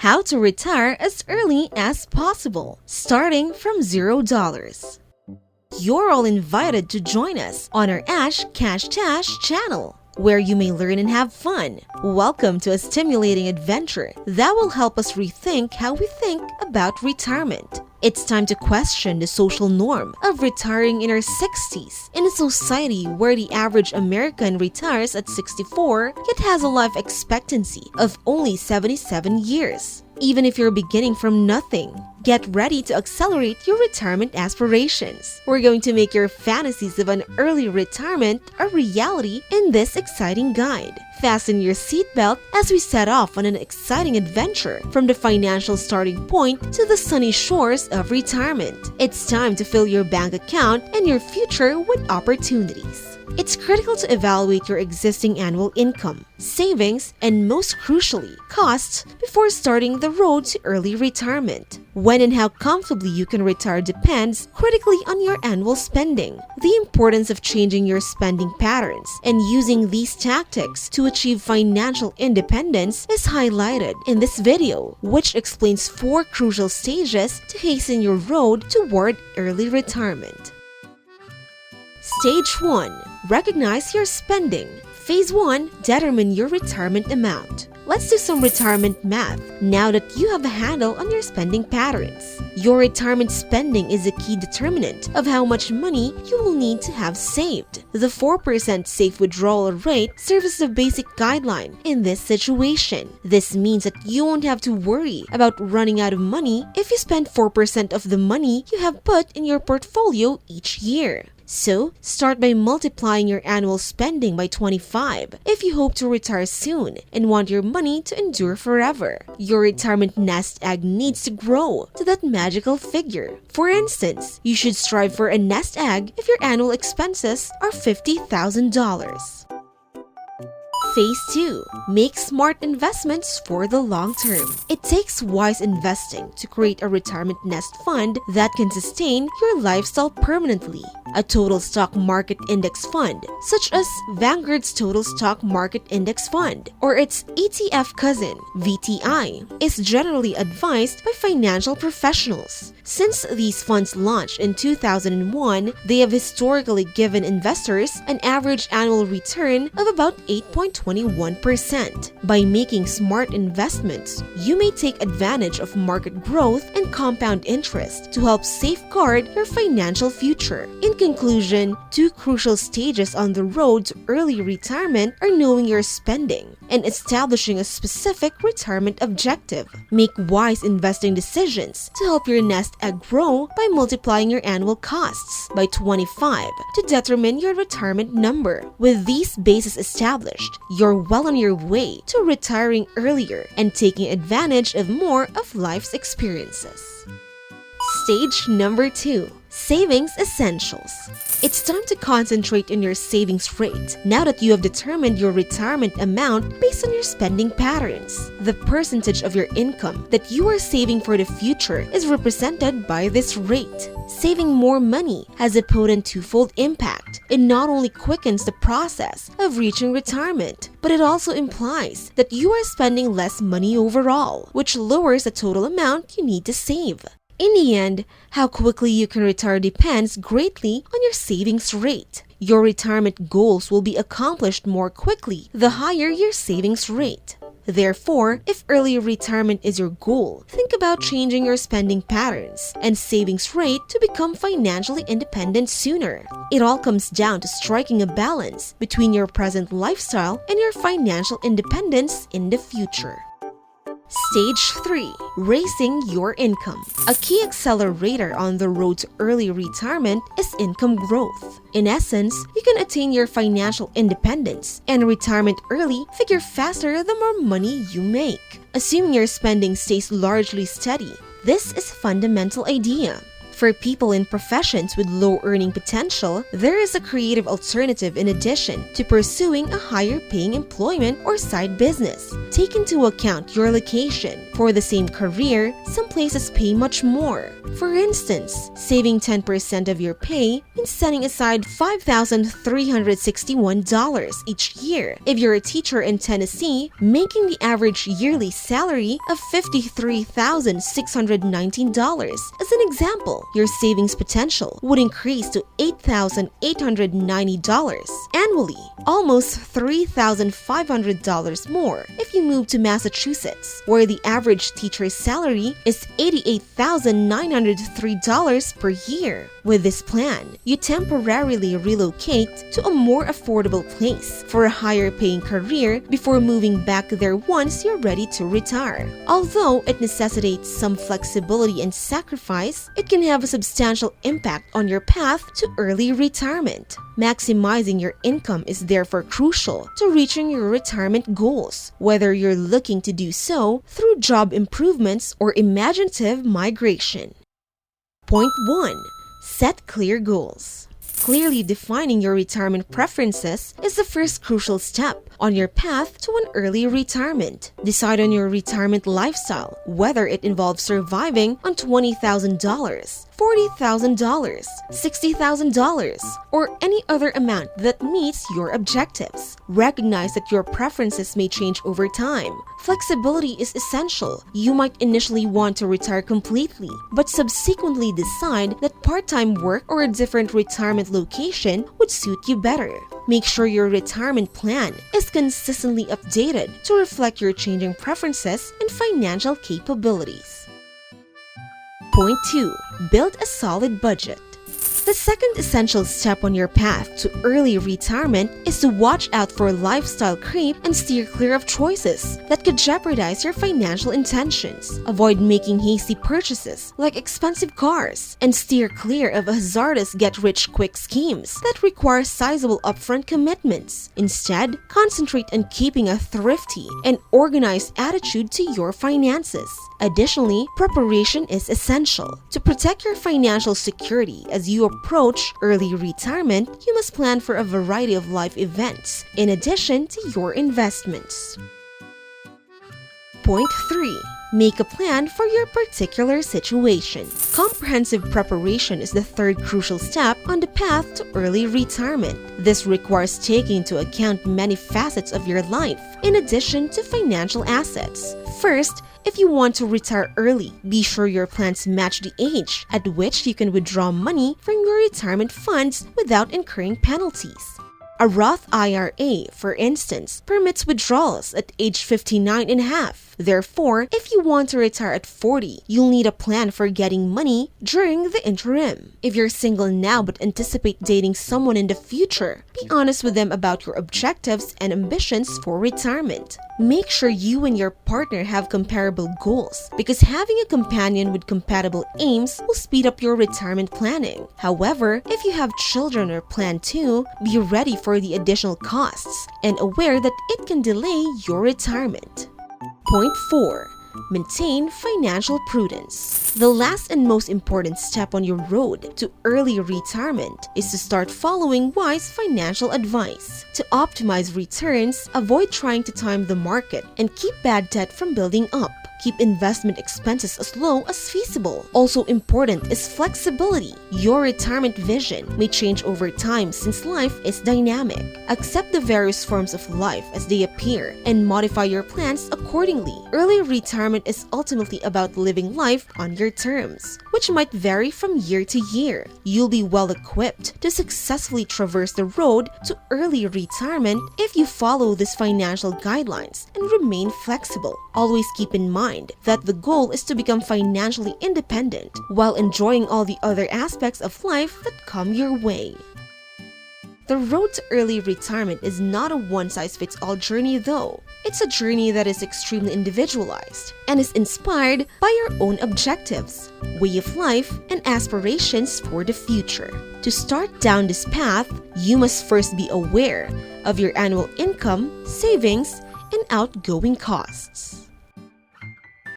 How to retire as early as possible, starting from $0. You're all invited to join us on our Ash Cash Tash channel, where you may learn and have fun. Welcome to a stimulating adventure that will help us rethink how we think about retirement. It's time to question the social norm of retiring in our 60s in a society where the average American retires at 64 yet has a life expectancy of only 77 years. Even if you're beginning from nothing, get ready to accelerate your retirement aspirations. We're going to make your fantasies of an early retirement a reality in this exciting guide. Fasten your seatbelt as we set off on an exciting adventure from the financial starting point to the sunny shores of retirement. It's time to fill your bank account and your future with opportunities. It's critical to evaluate your existing annual income, savings, and most crucially, costs before starting the road to early retirement. When and how comfortably you can retire depends critically on your annual spending. The importance of changing your spending patterns and using these tactics to achieve financial independence is highlighted in this video, which explains 4 crucial stages to hasten your road toward early retirement. Stage 1. Recognize your spending. Phase 1. Determine your retirement amount. Let's do some retirement math now that you have a handle on your spending patterns. Your retirement spending is a key determinant of how much money you will need to have saved. The 4% safe withdrawal rate serves as the basic guideline in this situation. This means that you won't have to worry about running out of money if you spend 4% of the money you have put in your portfolio each year. So, start by multiplying your annual spending by 25 if you hope to retire soon and want your money to endure forever. Your retirement nest egg needs to grow to that magical figure. For instance, you should strive for a nest egg if your annual expenses are $50,000. Phase 2. Make smart investments for the long term. It takes wise investing to create a retirement nest fund that can sustain your lifestyle permanently. A total stock market index fund, such as Vanguard's Total Stock Market Index Fund, or its ETF cousin, VTI, is generally advised by financial professionals. Since these funds launched in 2001, they have historically given investors an average annual return of about 8.21%. By making smart investments, you may take advantage of market growth and compound interest to help safeguard your financial future. In conclusion, 2 crucial stages on the road to early retirement are knowing your spending and establishing a specific retirement objective. Make wise investing decisions to help your nest egg grow by multiplying your annual costs by 25 to determine your retirement number. With these bases established, you're well on your way to retiring earlier and taking advantage of more of life's experiences. Stage number 2. Savings Essentials. It's time to concentrate on your savings rate now that you have determined your retirement amount based on your spending patterns. The percentage of your income that you are saving for the future is represented by this rate. Saving more money has a potent twofold impact. It not only quickens the process of reaching retirement, but it also implies that you are spending less money overall, which lowers the total amount you need to save. In the end, how quickly you can retire depends greatly on your savings rate. Your retirement goals will be accomplished more quickly the higher your savings rate. Therefore, if early retirement is your goal, think about changing your spending patterns and savings rate to become financially independent sooner. It all comes down to striking a balance between your present lifestyle and your financial independence in the future. Stage 3. Raising your income. A key accelerator on the road to early retirement is income growth. In essence, you can attain your financial independence and retirement early figure faster the more money you make. Assuming your spending stays largely steady, this is a fundamental idea. For people in professions with low earning potential, there is a creative alternative in addition to pursuing a higher paying employment or side business. Take into account your location. For the same career, some places pay much more. For instance, saving 10% of your pay means setting aside $5,361 each year. If you're a teacher in Tennessee, making the average yearly salary of $53,619. As an example, your savings potential would increase to $8,890 annually, almost $3,500 more if you move to Massachusetts, where the average teacher's salary is $88,903 per year. With this plan, you temporarily relocate to a more affordable place for a higher paying career before moving back there once you're ready to retire. Although it necessitates some flexibility and sacrifice, it can have a substantial impact on your path to early retirement. Maximizing your income is therefore crucial to reaching your retirement goals, whether you're looking to do so through job improvements or imaginative migration. Point 1. Set clear goals. Clearly defining your retirement preferences is the first crucial step on your path to an early retirement. Decide on your retirement lifestyle, whether it involves surviving on $20,000, $40,000, $60,000, or any other amount that meets your objectives. Recognize that your preferences may change over time. Flexibility is essential. You might initially want to retire completely, but subsequently decide that part-time work or a different retirement location would suit you better. Make sure your retirement plan is consistently updated to reflect your changing preferences and financial capabilities. Point 2. Build a solid budget. The second essential step on your path to early retirement is to watch out for lifestyle creep and steer clear of choices that could jeopardize your financial intentions. Avoid making hasty purchases like expensive cars and steer clear of hazardous get-rich-quick schemes that require sizable upfront commitments. Instead, concentrate on keeping a thrifty and organized attitude to your finances. Additionally, preparation is essential. To protect your financial security as you approach early retirement, you must plan for a variety of life events in addition to your investments. Point 3. Make a plan for your particular situation. Comprehensive preparation is the third crucial step on the path to early retirement. This requires taking into account many facets of your life, in addition to financial assets. First, if you want to retire early, be sure your plans match the age at which you can withdraw money from your retirement funds without incurring penalties. A Roth IRA, for instance, permits withdrawals at age 59 and a half. Therefore, if you want to retire at 40, you'll need a plan for getting money during the interim. If you're single now but anticipate dating someone in the future, be honest with them about your objectives and ambitions for retirement. Make sure you and your partner have comparable goals, because having a companion with compatible aims will speed up your retirement planning. However, if you have children or plan to, be ready for the additional costs and aware that it can delay your retirement. Point 4. Maintain financial prudence. The last and most important step on your road to early retirement is to start following wise financial advice. To optimize returns, avoid trying to time the market and keep bad debt from building up. Keep investment expenses as low as feasible. Also important is flexibility. Your retirement vision may change over time since life is dynamic. Accept the various forms of life as they appear and modify your plans accordingly. Early retirement is ultimately about living life on your terms, which might vary from year to year. You'll be well equipped to successfully traverse the road to early retirement if you follow these financial guidelines and remain flexible. Always keep in mind that the goal is to become financially independent while enjoying all the other aspects of life that come your way. The road to early retirement is not a one-size-fits-all journey though. It's a journey that is extremely individualized and is inspired by your own objectives, way of life, and aspirations for the future. To start down this path, you must first be aware of your annual income, savings, and outgoing costs.